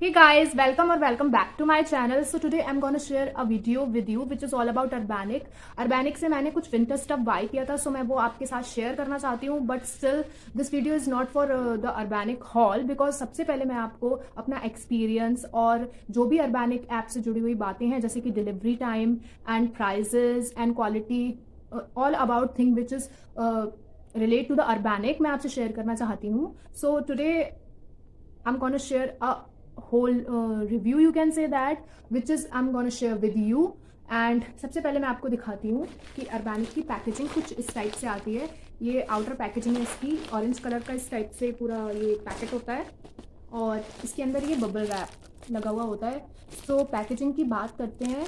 Hey guys, welcome or welcome back to my channel. So today I'm gonna share a video with you which is all about Urbanic. Urbanic से मैंने कुछ winter stuff bye किया था, सो मैं वो आपके साथ शेयर करना चाहती हूँ. But still this video is not for the Urbanic hall, because सबसे पहले मैं आपको अपना एक्सपीरियंस और जो भी अर्बैनिक ऐप से जुड़ी हुई बातें हैं जैसे कि delivery time and prices and quality, all about thing which is relate to the Urbanic मैं आपसे शेयर करना चाहती हूँ. So today I am gonna share a whole review you can say that, which is I'm gonna share with you. And सबसे पहले मैं आपको दिखाती हूँ कि अर्बैनिक की पैकेजिंग कुछ इस टाइप से आती है. ये आउटर पैकेजिंग है इसकी, ऑरेंज कलर का इस टाइप से पूरा ये पैकेट होता है और इसके अंदर ये बबल रैप लगा हुआ होता है. तो पैकेजिंग की बात करते हैं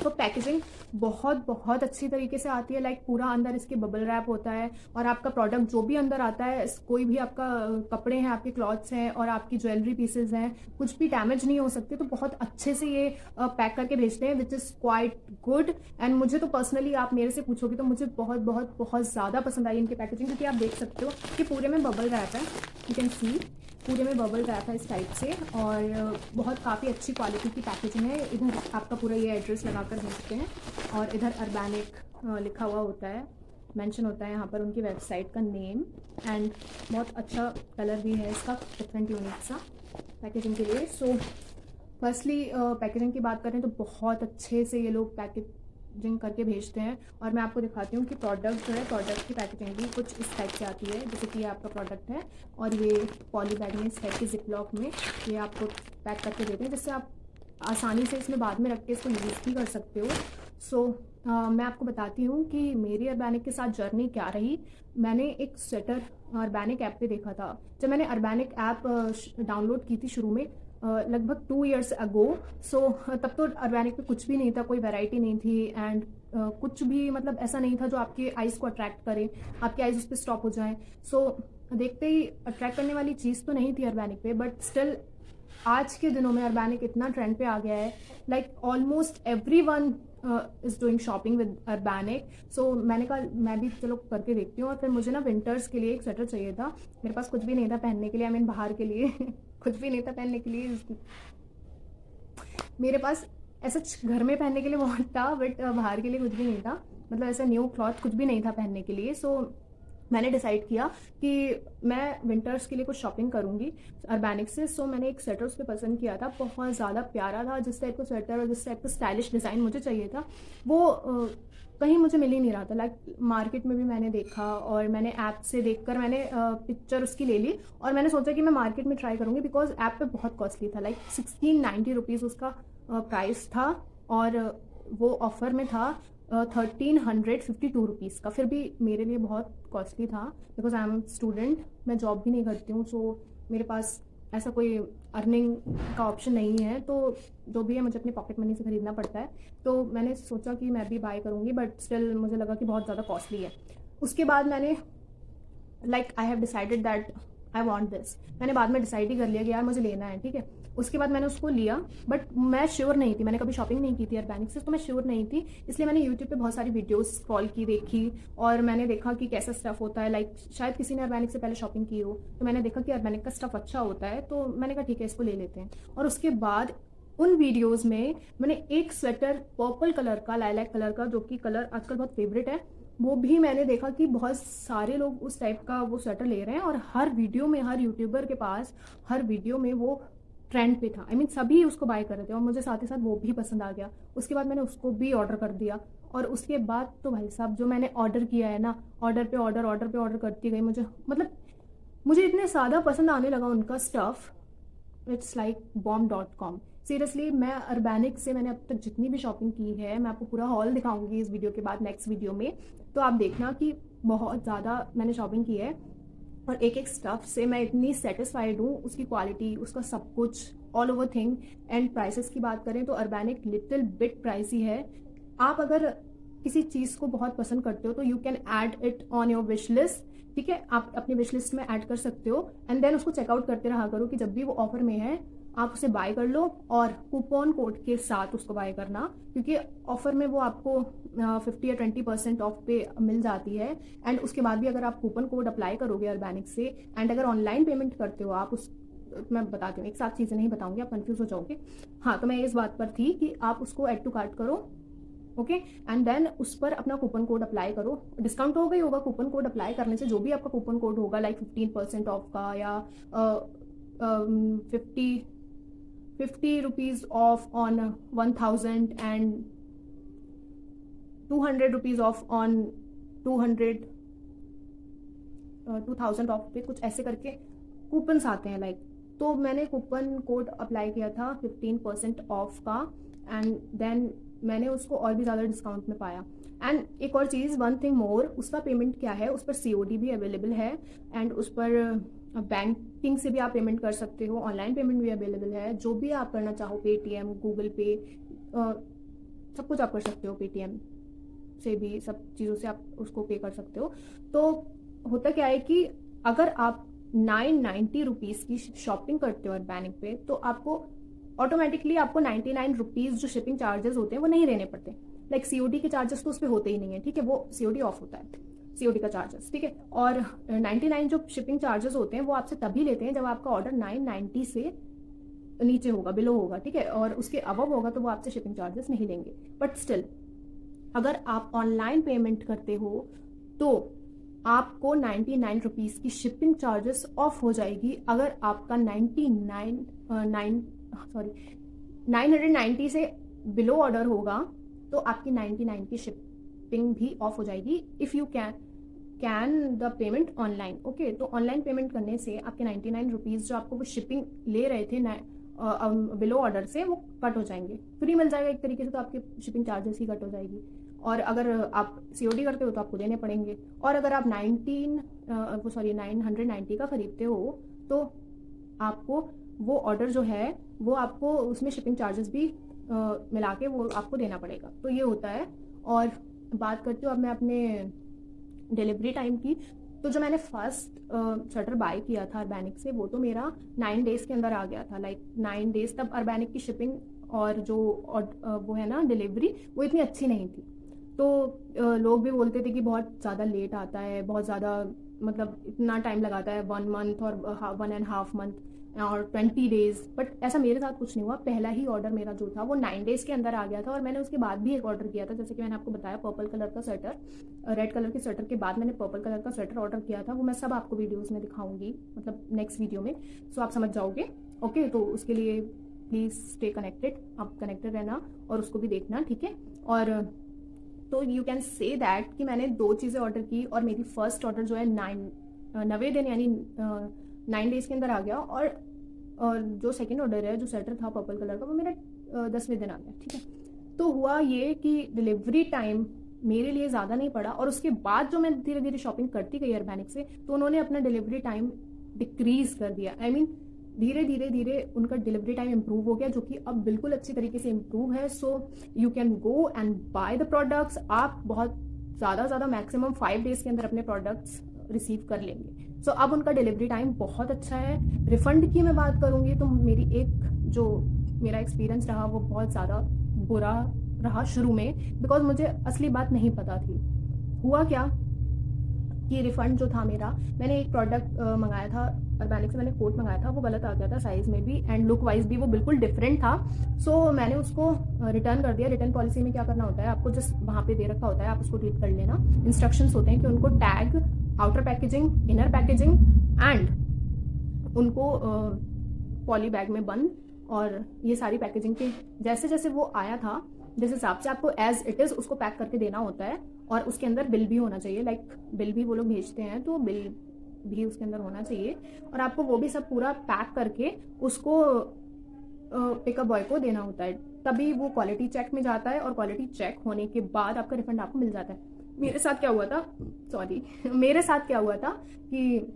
तो पैकेजिंग बहुत बहुत अच्छी तरीके से आती है. लाइक पूरा अंदर इसके बबल रैप होता है और आपका प्रोडक्ट जो भी अंदर आता है, कोई भी आपका कपड़े हैं, आपके क्लॉथ्स हैं और आपकी ज्वेलरी पीसेज हैं, कुछ भी डैमेज नहीं हो सकते. तो बहुत अच्छे से ये पैक करके भेजते हैं which is quite good. And मुझे तो पर्सनली, आप मेरे से पूछोगे तो मुझे बहुत बहुत बहुत ज़्यादा पसंद आई इनकी पैकेजिंग, क्योंकि आप देख सकते हो कि पूरे में बबल रैप है. यू कैन सी पूरे में बबल रैप है इस टाइप से और बहुत काफ़ी अच्छी क्वालिटी की पैकेजिंग है. इधर आपका पूरा ये एड्रेस लगाकर भेजते हैं और इधर अर्बैनिक लिखा हुआ होता है, मेंशन होता है यहाँ पर उनकी वेबसाइट का नेम. एंड बहुत अच्छा कलर भी है इसका, डिफरेंट यूनिक सा पैकेजिंग के लिए. सो फर्स्टली पैकेजिंग की बात करें तो बहुत अच्छे से ये लोग पैकेजिंग करके भेजते हैं. और मैं आपको दिखाती हूँ कि प्रोडक्ट जो है, प्रोडक्ट की पैकेजिंग भी कुछ इस टाइप से आती है. जैसे कि ये आपका प्रोडक्ट है और ये पॉली बैग में इस टाइप के जिप लॉक में ये आपको पैक करके देते हैं, जिससे आप आसानी से इसमें बाद में रख के इसको यूज़ भी कर सकते हो. सो मैं आपको बताती हूँ कि मेरी अर्बैनिक के साथ जर्नी क्या रही. मैंने एक स्वेटर अर्बैनिक ऐप पे देखा था. जब मैंने अर्बैनिक ऐप डाउनलोड की थी शुरू में, लगभग 2 years अगो. सो तब तो अर्बैनिक पे कुछ भी नहीं था, कोई वैरायटी नहीं थी एंड कुछ भी मतलब ऐसा नहीं था जो आपके आइज़ को अट्रैक्ट करे, आपके आइज़ उस पर स्टॉप हो जाएं. सो देखते ही अट्रैक्ट करने वाली चीज़ तो नहीं थी अर्बैनिक पे. बट स्टिल आज के दिनों में अर्बैनिक इतना ट्रेंड पे आ गया है. Like almost everyone is doing shopping with Urbanic. So मैंने कहा मैं भी चलो करके देखती हूँ. और फिर मुझे ना विंटर्स के लिए एक स्वेटर चाहिए था. मेरे पास कुछ भी नहीं था पहनने के लिए, आई मीन बाहर के लिए कुछ भी नहीं था पहनने के लिए. मेरे पास ऐसा घर में पहनने के लिए बहुत था बट बाहर के लिए कुछ भी नहीं था. मतलब ऐसा न्यू क्लॉथ कुछ भी नहीं था पहनने के लिए. सो मैंने डिसाइड किया कि मैं विंटर्स के लिए कुछ शॉपिंग करूंगी अर्बैनिक से. सो मैंने एक स्वेटर उस पर पसंद किया था, बहुत ज़्यादा प्यारा था. जिस टाइप का स्वेटर और जिस टाइप का स्टाइलिश डिज़ाइन मुझे चाहिए था वो कहीं मुझे मिल ही नहीं रहा था. लाइक मार्केट में भी मैंने देखा और मैंने ऐप से देखकर मैंने पिक्चर उसकी ले ली और मैंने सोचा कि मैं मार्केट में ट्राई करूँगी, बिकॉज ऐप पे बहुत कॉस्टली था. लाइक 1690 रुपीज़ उसका प्राइस था और वो ऑफ़र में था 1352 रुपीज़ का. फिर भी मेरे लिए बहुत कॉस्टली था बिकॉज आई एम स्टूडेंट, मैं जॉब भी नहीं करती हूँ. सो मेरे पास ऐसा कोई अर्निंग का ऑप्शन नहीं है, तो जो भी है मुझे अपने पॉकेट मनी से ख़रीदना पड़ता है. तो मैंने सोचा कि मैं भी बाय करूँगी बट स्टिल मुझे लगा कि बहुत ज़्यादा कॉस्टली है. उसके बाद मैंने like I have decided that I want this. मैंने बाद में डिसाइड ही कर लिया कि यार मुझे लेना है, ठीक है. उसके बाद मैंने उसको लिया बट मैं श्योर नहीं थी, मैंने कभी शॉपिंग नहीं की थी अर्बैनिक से, तो मैं श्योर नहीं थी. इसलिए मैंने यूट्यूब पे बहुत सारी वीडियोस स्क्रॉल की, देखी और मैंने देखा कि कैसा स्टफ़ होता है. लाइक शायद किसी ने अर्बैनिक से पहले शॉपिंग की हो, तो मैंने देखा कि अर्बैनिक का स्टफ़ अच्छा होता है, तो मैंने कहा ठीक है इसको ले लेते हैं. और उसके बाद उन वीडियोस में मैंने एक स्वेटर पर्पल कलर का, लाइलैक कलर का, जो कि कलर आजकल बहुत फेवरेट है, वो भी मैंने देखा कि बहुत सारे लोग उस टाइप का वो स्वेटर ले रहे हैं और हर वीडियो में, हर यूट्यूबर के पास हर वीडियो में वो ट्रेंड पे था. आई मीन सभी उसको बाय कर रहे थे और मुझे साथ ही साथ वो भी पसंद आ गया. उसके बाद मैंने उसको भी ऑर्डर कर दिया और उसके बाद तो भाई साहब जो मैंने ऑर्डर किया है ना, ऑर्डर पे ऑर्डर करती गई. मुझे इतने ज़्यादा पसंद आने लगा उनका stuff. It's like bomb.com. Seriously मैं अर्बैनिक से मैंने अब तक जितनी भी शॉपिंग की है, मैं आपको पूरा हॉल दिखाऊंगी इस वीडियो के बाद, नेक्स्ट वीडियो में. तो आप देखना कि बहुत ज़्यादा मैंने शॉपिंग की है और एक एक स्टफ़ से मैं इतनी सेटिस्फाइड हूँ. उसकी क्वालिटी, उसका सब कुछ, all over thing. And prices की बात करें तो अर्बैनिक लिटिल बिट प्राइसी है. आप अगर किसी चीज़ को बहुत पसंद करते हो तो you can add it on your wish list, ठीक है. आप अपनी विश लिस्ट में ऐड कर सकते हो एंड देन उसको चेकआउट करते रहा करो कि जब भी वो ऑफर में है आप उसे बाय कर लो और कूपन कोड के साथ उसको बाय करना, क्योंकि ऑफर में वो आपको 50 या 20% ऑफ पे मिल जाती है. एंड उसके बाद भी अगर आप कूपन कोड अप्लाई करोगे अर्बैनिक से एंड अगर ऑनलाइन पेमेंट करते हो आप मैं बताती हूँ, एक साथ चीज़ें नहीं बताऊंगी, आप कंफ्यूज हो जाओगे। हाँ, तो मैं इस बात पर थी कि आप उसको ऐड टू कार्ट करो, ओके, एंड देन उस पर अपना कूपन कोड अप्लाई करो। डिस्काउंट तो हो गई होगा, कूपन कोड अप्लाई करने से जो भी आपका कूपन कोड होगा, लाइक 15% ऑफ का या 50 rupees of on 1000 and 200 rupees of on 200 2000 of पे, कुछ ऐसे करके कूपन्स आते हैं लाइक। तो मैंने कूपन कोड अप्लाई किया था 15% ऑफ का, एंड देन मैंने उसको और भी ज़्यादा डिस्काउंट में पाया। एंड एक और चीज़, वन थिंग मोर, उसका पेमेंट क्या है, उस पर COD भी अवेलेबल है, एंड उस पर बैंकिंग से भी आप पेमेंट कर सकते हो, ऑनलाइन पेमेंट भी अवेलेबल है, जो भी आप करना चाहो, पेटीएम, गूगल पे, सब कुछ आप कर सकते हो, पेटीएम से भी सब चीज़ों से आप उसको पे कर सकते हो। तो होता क्या है कि अगर आप 990 रुपीज़ की शॉपिंग करते हो ऑर्गेनिक पे, तो आपको ऑटोमेटिकली आपको 99 रुपीज़ जो शिपिंग चार्जेस होते हैं वो नहीं देने पड़ते। लाइक COD के चार्जेस तो उस पर होते ही नहीं है, ठीक है, वो COD ऑफ होता है, COD का चार्जेस, ठीक है। और 99 जो शिपिंग चार्जेस होते हैं वो आपसे तभी लेते हैं जब आपका ऑर्डर 990 से नीचे होगा, बिलो होगा, ठीक है, और उसके अबव होगा तो वो आपसे शिपिंग चार्जेस नहीं लेंगे। बट स्टिल अगर आप ऑनलाइन पेमेंट करते हो तो आपको 99 रुपीज़ की शिपिंग चार्जेस ऑफ हो जाएगी। अगर आपका 990 से बिलो ऑर्डर होगा तो आपकी 99 की शिपिंग भी ऑफ हो जाएगी, if you can the payment online, okay. तो ऑनलाइन पेमेंट करने से आपके 99 रुपीज़ जो आपको वो शिपिंग ले रहे थे बिलो ऑर्डर से, वो कट हो जाएंगे, फ्री मिल जाएगा एक तरीके से, तो आपके शिपिंग चार्जेस ही कट हो जाएगी। और अगर आप COD करते हो तो आपको देने पड़ेंगे। और अगर आप 990 का ख़रीदते हो तो आपको वो ऑर्डर जो है वो आपको उसमें शिपिंग चार्जेस भी मिला के वो आपको देना पड़ेगा। तो ये होता है। और बात करती हूँ अब मैं अपने डिलीवरी टाइम की। तो जो मैंने फर्स्ट स्वेटर बाय किया था अर्बैनिक से, वो तो मेरा 9 डेज़ के अंदर आ गया था, लाइक 9 डेज़। तब अर्बैनिक की शिपिंग और जो वो है ना डिलीवरी, वो इतनी अच्छी नहीं थी। तो लोग भी बोलते थे कि बहुत ज़्यादा लेट आता है, बहुत ज़्यादा मतलब इतना टाइम लगाता है, 1 मंथ और 1.5 मंथ और 20 डेज़। बट ऐसा मेरे साथ कुछ नहीं हुआ। पहला ही ऑर्डर मेरा जो था वो 9 डेज़ के अंदर आ गया था। और मैंने उसके बाद भी एक ऑर्डर किया था, जैसे कि मैंने आपको बताया, पर्पल कलर का स्वेटर, रेड कलर के स्वेटर के बाद मैंने पर्पल कलर का स्वेटर ऑर्डर किया था। वो मैं सब आपको वीडियोज़ में दिखाऊंगी, मतलब नेक्स्ट वीडियो में, सो आप समझ जाओगे, ओके। तो उसके लिए प्लीज़ स्टे कनेक्टेड, आप कनेक्टेड रहना और उसको भी देखना, ठीक है। और तो यू कैन से दैट कि मैंने 2 चीज़ें ऑर्डर की और मेरी फर्स्ट ऑर्डर जो है 90 दिन यानी 9 डेज़ के अंदर आ गया। और जो सेकंड ऑर्डर है, जो स्वेटर था पर्पल कलर का, वो मेरा 10वें दिन आ गया, ठीक है। तो हुआ ये कि डिलीवरी टाइम मेरे लिए ज़्यादा नहीं पड़ा। और उसके बाद जो मैं धीरे धीरे शॉपिंग करती गई अर्बैनिक से, तो उन्होंने अपना डिलीवरी टाइम डिक्रीज़ कर दिया। आई मीन धीरे धीरे उनका डिलीवरी टाइम इम्प्रूव हो गया, जो कि अब बिल्कुल अच्छी तरीके से इम्प्रूव है। So you can go and by the products. आप बहुत ज़्यादा मैक्सिमम 5 डेज़ के अंदर अपने प्रोडक्ट्स रिसीव कर लेंगे। सो अब उनका डिलीवरी टाइम बहुत अच्छा है। रिफ़ंड की मैं बात करूँगी तो मेरा एक्सपीरियंस रहा वो बहुत ज़्यादा बुरा रहा शुरू में, बिकॉज मुझे असली बात नहीं पता थी। हुआ क्या कि रिफ़ंड जो था मेरा, मैंने एक प्रोडक्ट मंगाया था अर्बैनिक से, मैंने कोट मंगाया था, वो गलत आ गया था साइज़ में भी एंड लुक वाइज भी वो बिल्कुल डिफरेंट था। सो मैंने उसको रिटर्न कर दिया। रिटर्न पॉलिसी में क्या करना होता है, आपको जस्ट वहाँ पे दे रखा होता है, आप उसको रीड कर लेना। इंस्ट्रक्शंस होते हैं कि उनको tag, outer packaging, inner packaging and उनको पॉली बैग में बंद, और ये सारी पैकेजिंग के जैसे जैसे वो आया था, जिस हिसाब से आपको एज इट इज़ उसको पैक करके देना होता है। और उसके अंदर बिल भी होना चाहिए, लाइक बिल भी वो लोग भेजते हैं, तो बिल भी उसके अंदर होना चाहिए। और आपको वो भी सब पूरा पैक करके उसको पिकअप बॉय को देना होता है, तभी वो क्वालिटी चेक में जाता है। और क्वालिटी चेक होने के बाद आपका रिफंड आपको मिल जाता है। मेरे साथ क्या हुआ था कि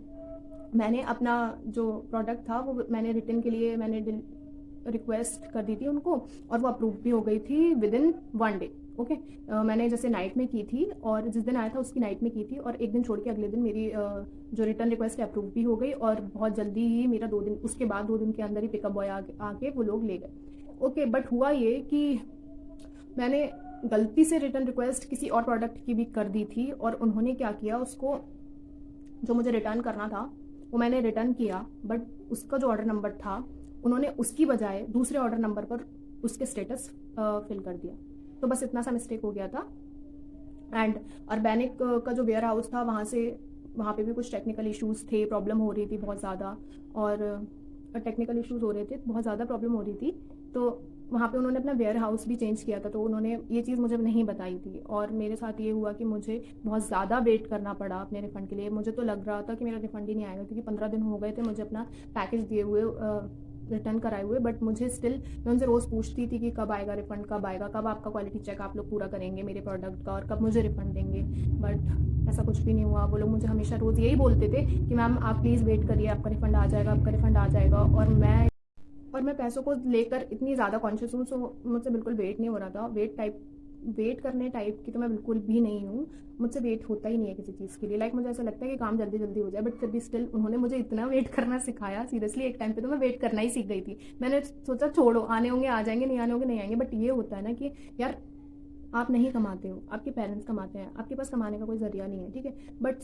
मैंने अपना जो प्रोडक्ट था वो मैंने रिटर्न के लिए मैंने रिक्वेस्ट कर दी थी उनको, और वो अप्रूव भी हो गई थी विदिन 1 डे, ओके। मैंने जैसे नाइट में की थी, और जिस दिन आया था उसकी नाइट में की थी, और एक दिन छोड़ के अगले दिन मेरी जो रिटर्न रिक्वेस्ट है अप्रूव भी हो गई। और बहुत जल्दी ही मेरा 2 दिन, उसके बाद 2 दिन के अंदर ही पिकअप बॉय आके वो लोग ले गए, ओके। बट हुआ ये कि मैंने गलती से रिटर्न रिक्वेस्ट किसी और प्रोडक्ट की भी कर दी थी, और उन्होंने क्या किया, उसको जो मुझे रिटर्न करना था वो मैंने रिटर्न किया, बट उसका जो ऑर्डर नंबर था उन्होंने उसकी बजाय दूसरे ऑर्डर नंबर पर उसके स्टेटस फिल कर दिया। तो बस इतना सा मिस्टेक हो गया था। एंड ऑर्गेनिक का जो वेयर हाउस था वहाँ पे भी कुछ टेक्निकल इश्यूज थे, प्रॉब्लम हो रही थी बहुत ज़्यादा, और टेक्निकल इश्यूज हो रहे थे, बहुत ज़्यादा प्रॉब्लम हो रही थी। तो वहाँ पे उन्होंने अपना वेयर हाउस भी चेंज किया था, तो उन्होंने ये चीज़ मुझे नहीं बताई थी, और मेरे साथ ये हुआ कि मुझे बहुत ज़्यादा वेट करना पड़ा अपने रिफ़ंड के लिए। मुझे तो लग रहा था कि मेरा रिफ़ंड ही नहीं आएगा, क्योंकि 15 दिन हो गए थे मुझे अपना पैकेज दिए हुए, रिटर्न कराए हुए, बट मुझे स्टिल, मैं उनसे रोज़ पूछती थी कि कब आएगा रिफ़ंड, कब आएगा, कब आपका क्वालिटी चेक आप लोग पूरा करेंगे मेरे प्रोडक्ट का, और कब मुझे रिफ़ंड देंगे। बट ऐसा कुछ भी नहीं हुआ। वो लोग मुझे हमेशा रोज़ यही बोलते थे कि मैम आप प्लीज़ वेट करिए, आपका रिफ़ंड आ जाएगा, आपका रिफ़ंड आ जाएगा। और मैं पैसों को लेकर इतनी ज़्यादा कॉन्शियस हूँ, सो मुझसे बिल्कुल वेट नहीं हो रहा था। वेट करने टाइप की तो मैं बिल्कुल भी नहीं हूँ। मुझसे वेट होता ही नहीं है किसी चीज़ के लिए। मुझे ऐसा लगता है कि काम जल्दी जल्दी हो जाए, बट फिर भी स्टिल उन्होंने मुझे इतना वेट करना सिखाया। सीरियसली एक टाइम पे तो मैं वेट करना ही सीख गई थी। मैंने सोचा छोड़ो, आने होंगे आ जाएंगे, नहीं आने होंगे नहीं आएंगे। बट ये होता है ना कि यार, आप नहीं कमाते हो, आपके पेरेंट्स कमाते हैं, आपके पास कमाने का कोई ज़रिया नहीं है, ठीक है। बट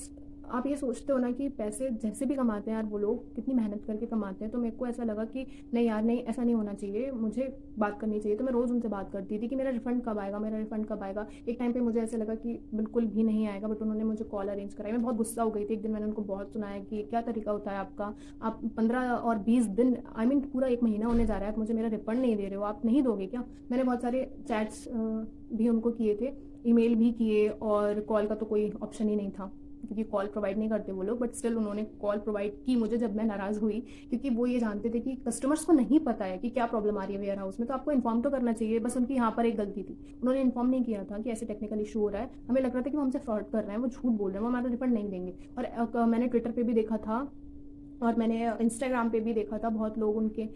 आप ये सोचते हो ना कि पैसे जैसे भी कमाते हैं यार, वो लोग कितनी मेहनत करके कमाते हैं। तो मेरे को ऐसा लगा कि नहीं यार, नहीं, ऐसा नहीं होना चाहिए, मुझे बात करनी चाहिए। तो मैं रोज़ उनसे बात करती थी कि मेरा रिफ़ंड कब आएगा, मेरा रिफ़ंड कब आएगा। एक टाइम पे मुझे ऐसा लगा कि बिल्कुल भी नहीं आएगा, बट उन्होंने मुझे कॉल अरेंज कराई। मैं बहुत गुस्सा हो गई थी। एक दिन मैंने उनको बहुत सुनाया कि क्या तरीका होता है आपका, आप 15 और 20 दिन, आई मीन पूरा 1 महीना होने जा रहा है, आप मुझे मेरा रिफ़ंड नहीं दे रहे हो, आप नहीं दोगे क्या। मैंने बहुत सारे चैट्स भी उनको किए थे, ईमेल भी किए, और कॉल का तो कोई ऑप्शन ही नहीं था, क्योंकि कॉल प्रोवाइड नहीं करते वो लोग। बट स्टिल उन्होंने कॉल प्रोवाइड की मुझे जब मैं नाराज़ हुई, क्योंकि वो ये जानते थे कि कस्टमर्स को नहीं पता है कि क्या प्रॉब्लम आ रही है वेयर हाउस में, तो आपको इन्फॉर्म तो करना चाहिए। बस उनकी यहाँ पर एक गलती थी, उन्होंने इन्फॉर्म नहीं किया था कि ऐसे टेक्निकल इशू हो रहा है। हमें लग रहा था कि वो हमसे फ्रॉड कर रहे हैं, वो झूठ बोल रहे हैं, वो हमारा रिफंड नहीं देंगे। और मैंने ट्विटर पर भी देखा था, और मैंने इंस्टाग्राम पे भी देखा था, बहुत लोग उनके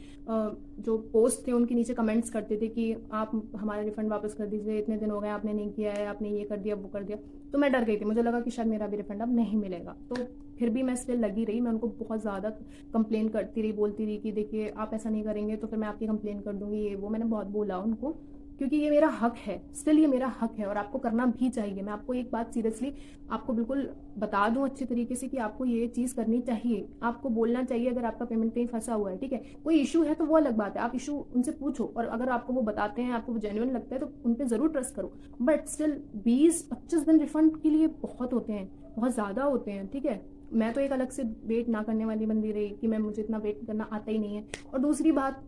जो पोस्ट थे उनके नीचे कमेंट्स करते थे कि आप हमारा रिफ़ंड वापस कर दीजिए, इतने दिन हो गए आपने नहीं किया है, आपने ये कर दिया वो कर दिया। तो मैं डर गई थी, मुझे लगा कि शायद मेरा भी रिफ़ंड अब नहीं मिलेगा। तो फिर भी मैं स्टिल लगी रही, मैं उनको बहुत ज़्यादा कंप्लेन करती रही, बोलती रही कि देखिए आप ऐसा नहीं करेंगे तो फिर मैं आपकी कंप्लेन कर दूँगी, ये वो मैंने बहुत बोला उनको, क्योंकि ये मेरा हक है, स्टिल ये मेरा हक है, और आपको करना भी चाहिए। मैं आपको एक बात सीरियसली आपको बिल्कुल बता दूं अच्छे तरीके से कि आपको ये चीज़ करनी चाहिए, आपको बोलना चाहिए अगर आपका पेमेंट कहीं फंसा हुआ है, ठीक है। कोई इशू है तो वो अलग बात है, आप इशू उनसे पूछो, और अगर आपको वो बताते हैं, आपको वो जेन्युइन लगता है, तो उन पर ज़रूर ट्रस्ट करो। बट स्टिल 20-25 दिन रिफंड के लिए बहुत होते हैं, बहुत ज़्यादा होते हैं, ठीक है। मैं तो एक अलग से वेट ना करने वाली बंदी रही कि मुझे इतना वेट करना आता ही नहीं है। और दूसरी बात,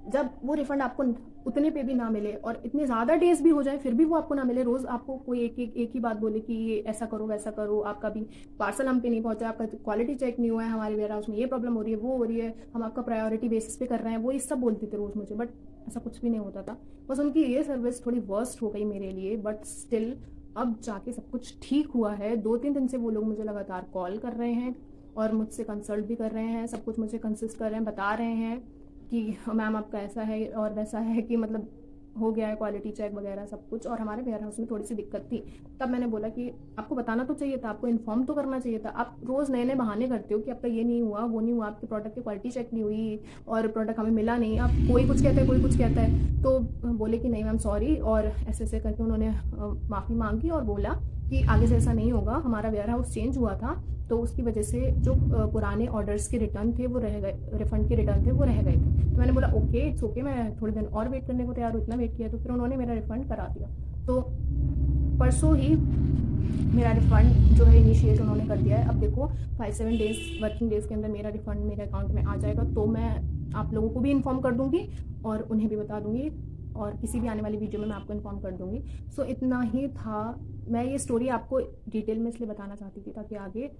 जब वो रिफंड आपको उतने पे भी ना मिले, और इतने ज़्यादा डेज भी हो जाए फिर भी वो आपको ना मिले, रोज़ आपको कोई एक ही बात बोले कि ये ऐसा करो वैसा करो, आपका भी पार्सल हम पे नहीं पहुंचा, आपका क्वालिटी चेक नहीं हुआ है, हमारे वेयर हाउस में ये प्रॉब्लम हो रही है, वो हो रही है, हम आपका प्रायोरिटी बेसिस पे कर रहे हैं, वो ये सब बोलते थे रोज़ मुझे। बट ऐसा कुछ भी नहीं होता था। बस उनकी ये सर्विस थोड़ी वर्स्ट हो गई मेरे लिए। बट स्टिल अब जाके सब कुछ ठीक हुआ है। 2-3 दिन से वो लोग मुझे लगातार कॉल कर रहे हैं, और मुझसे कंसल्ट भी कर रहे हैं, सब कुछ मुझे कंसिस्ट कर रहे हैं, बता रहे हैं कि मैम आपका ऐसा है और वैसा है, कि मतलब हो गया है क्वालिटी चेक वगैरह सब कुछ। और हमारे वेयर हाउस में थोड़ी सी दिक्कत थी। तब मैंने बोला कि आपको बताना तो चाहिए था, आपको इन्फॉर्म तो करना चाहिए था। आप रोज़ नए नए बहाने करते हो कि आपका ये नहीं हुआ, वो नहीं हुआ, आपके प्रोडक्ट की क्वालिटी चेक नहीं हुई, और प्रोडक्ट हमें मिला नहीं। आप कोई कुछ कहता है, कोई कुछ कहता है। तो बोले कि नहीं मैम सॉरी, और ऐसे ऐसे करके उन्होंने माफ़ी मांगी और बोला कि आगे से ऐसा नहीं होगा। हमारा वेयर हाउस चेंज हुआ था, तो उसकी वजह से जो पुराने ऑर्डर्स के रिटर्न थे वो रह गए, रिफंड के रिटर्न थे वो रह गए थे। तो मैंने बोला ओके, इट्स ओके, मैं थोड़े दिन और वेट करने को तैयार हूँ, इतना वेट किया। तो फिर उन्होंने मेरा रिफंड करा दिया। तो परसों ही मेरा रिफंड जो है इनिशिएट उन्होंने कर दिया है। अब देखो 5-7 डेज़ वर्किंग डेज़ के अंदर मेरा रिफंड मेरे अकाउंट में आ जाएगा। तो मैं आप लोगों को भी इन्फॉर्म कर दूँगी, और उन्हें भी बता दूँगी, और किसी भी आने वाली वीडियो में मैं आपको इन्फॉर्म कर दूँगी। सो इतना ही था। मैं ये स्टोरी आपको डिटेल में इसलिए बताना चाहती थी ताकि आगे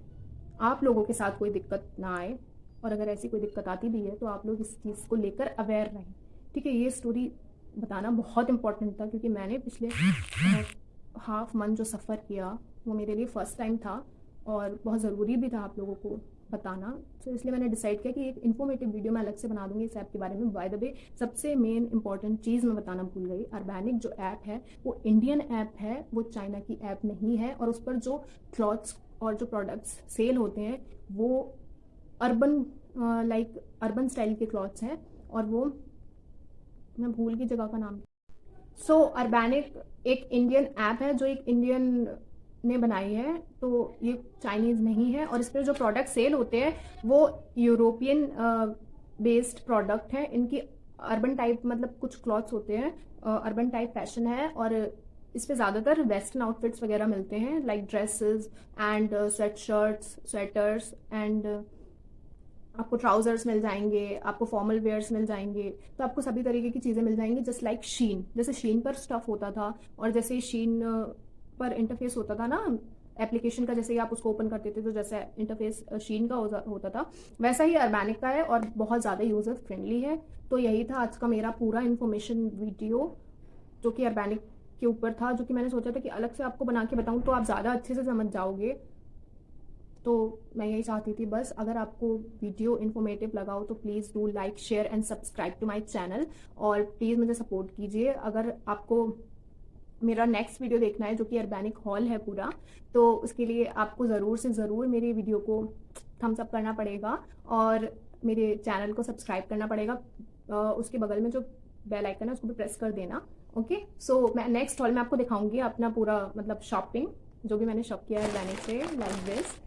आप लोगों के साथ कोई दिक्कत ना आए, और अगर ऐसी कोई दिक्कत आती भी है तो आप लोग इस चीज़ को लेकर अवेयर रहें, ठीक है। ये स्टोरी बताना बहुत इंपॉर्टेंट था, क्योंकि मैंने पिछले हाफ मंथ जो सफ़र किया वो मेरे लिए फ़र्स्ट टाइम था, और बहुत ज़रूरी भी था आप लोगों को बताना। तो इसलिए मैंने डिसाइड किया कि एक इन्फॉर्मेटिव वीडियो मैं अलग से बना दूंगी इस ऐप के बारे में। बाय द वे, सबसे मेन इंपॉर्टेंट चीज़ मैं बताना भूल गई, अर्बैनिक जो ऐप है वो इंडियन ऐप है, वो चाइना की ऐप नहीं है। और उस पर जो क्लॉथ्स और जो प्रोडक्ट्स सेल होते हैं वो अर्बन अर्बन स्टाइल के क्लॉथ्स हैं, और वो मैं भूल गई जगह का नाम। सो अर्बैनिक एक इंडियन ऐप है, जो एक इंडियन ने बनाई है, तो ये चाइनीज़ नहीं है। और इस पर जो प्रोडक्ट सेल होते हैं वो यूरोपियन बेस्ड प्रोडक्ट हैं। इनकी अर्बन टाइप मतलब कुछ क्लॉथ्स होते हैं, अर्बन टाइप फैशन है। और इस पे ज़्यादातर वेस्टर्न आउटफिट्स वगैरह मिलते हैं, like dresses and sweat shirts, sweaters and आपको ट्राउजर्स मिल जाएंगे, आपको फॉर्मल वेयर्स मिल जाएंगे। तो आपको सभी तरीके की चीज़ें मिल जाएंगी, जस्ट लाइक शीन। जैसे शीन पर स्टफ होता था और जैसे शीन पर इंटरफेस होता था ना एप्लीकेशन का, जैसे ही आप उसको ओपन करते थे तो जैसे इंटरफेस शीन का होता था, वैसा ही अर्बैनिक का है और बहुत ज़्यादा यूज़र फ्रेंडली है। तो यही था आज का मेरा पूरा इन्फॉर्मेशन वीडियो, जो कि अर्बैनिक के ऊपर था, जो कि मैंने सोचा था कि अलग से आपको बना के बताऊँ तो आप ज़्यादा अच्छे से समझ जाओगे। तो मैं यही चाहती थी बस। अगर आपको वीडियो इन्फॉर्मेटिव लगा हो तो please do like, share and subscribe to my channel, और प्लीज़ मुझे सपोर्ट कीजिए। अगर आपको मेरा नेक्स्ट वीडियो देखना है जो कि अर्बैनिक हॉल है पूरा, तो उसके लिए आपको ज़रूर से ज़रूर मेरी वीडियो को थम्स अप करना पड़ेगा और मेरे चैनल को सब्सक्राइब करना पड़ेगा। उसके बगल में जो बेल आइकन है उसको भी प्रेस कर देना। ओके, सो मैं नेक्स्ट हॉल में आपको दिखाऊंगी अपना पूरा मतलब शॉपिंग, जो भी मैंने शॉप किया है अर्बैनिक से, लाइक दिस।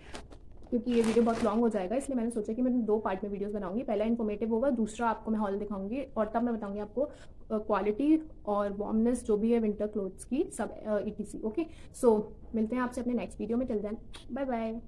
क्योंकि ये वीडियो बहुत लॉन्ग हो जाएगा, इसलिए मैंने सोचा कि मैं 2 पार्ट में वीडियोस बनाऊंगी। पहला इन्फॉर्मेटिव होगा, दूसरा आपको मैं हॉल दिखाऊंगी और तब मैं बताऊंगी आपको क्वालिटी और वार्मनेस जो भी है विंटर क्लोथ्स की, सब ETC। ओके, सो मिलते हैं आपसे अपने नेक्स्ट वीडियो में। Till then bye bye.